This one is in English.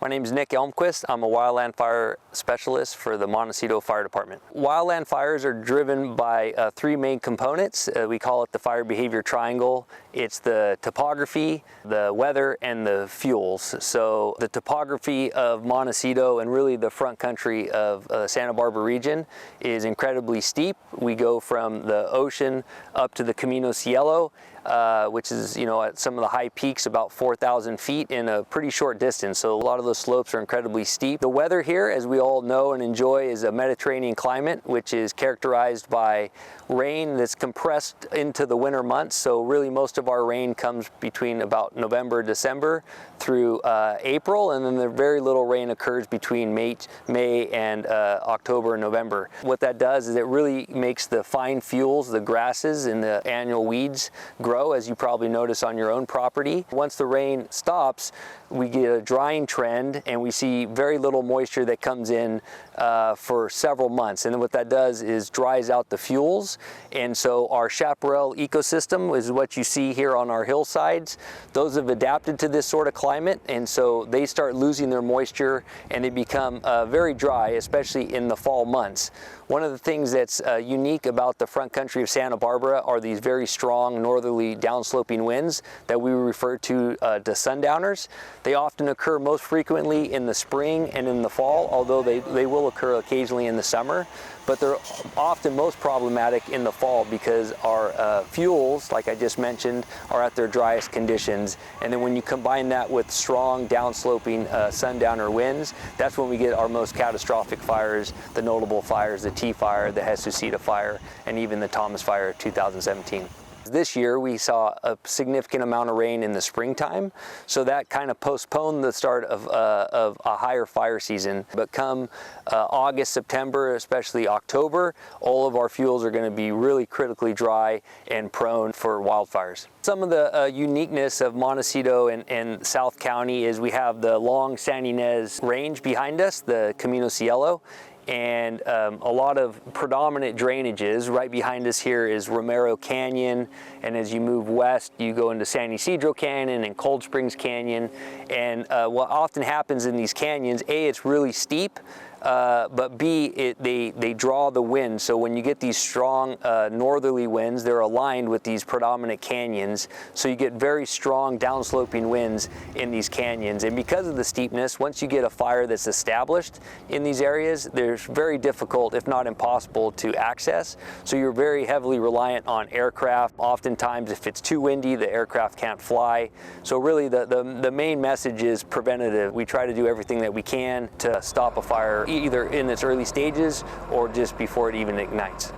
My name is Nic Elmquist. I'm a Wildland Fire Specialist for the Montecito Fire Department. Wildland fires are driven by three main components. We call it the fire behavior triangle. It's the topography, the weather, and the fuels. So the topography of Montecito and really the front country of Santa Barbara region is incredibly steep. We go from the ocean up to the Camino Cielo, which is, at some of the high peaks about 4,000 feet in a pretty short distance. So a lot of those slopes are incredibly steep. The weather here, as we all know and enjoy, is a Mediterranean climate, which is characterized by rain that's compressed into the winter months. So really most of our rain comes between about November, December through April, and then very little rain occurs between May and October and November. What that does is it really makes the fine fuels, the grasses and the annual weeds grow, as you probably notice on your own property. Once the rain stops, we get a drying trend and we see very little moisture that comes in for several months. And then what that does is dries out the fuels. And so our chaparral ecosystem is what you see here on our hillsides. Those have adapted to this sort of climate, and so they start losing their moisture and they become very dry, especially in the fall months. One of the things that's unique about the front country of Santa Barbara are these very strong northerly downsloping winds that we refer to sundowners. They often occur most frequently in the spring and in the fall, although they will occur occasionally in the summer. But they're often most problematic in the fall because our fuels, like I just mentioned, are at their driest conditions. And then when you combine that with strong downsloping sundowner winds, that's when we get our most catastrophic fires, the notable fires, the T Fire, the Montecito Fire, and even the Thomas Fire of 2017. This year we saw a significant amount of rain in the springtime, so that kind of postponed the start of a higher fire season. But come August, September, especially October, all of our fuels are going to be really critically dry and prone for wildfires. Some of the uniqueness of Montecito and South County is we have the long San Ynez Range behind us, the Camino Cielo, and a lot of predominant drainages. Right behind us here is Romero Canyon, and as you move west you go into San Ysidro Canyon and Cold Springs Canyon. And what often happens in these canyons, A, it's really steep, but B, they draw the wind. So when you get these strong northerly winds, they're aligned with these predominant canyons. So you get very strong downsloping winds in these canyons. And because of the steepness, once you get a fire that's established in these areas, they're very difficult, if not impossible, to access. So you're very heavily reliant on aircraft. Oftentimes, if it's too windy, the aircraft can't fly. So really the main message is preventative. We try to do everything that we can to stop a fire either in its early stages or just before it even ignites.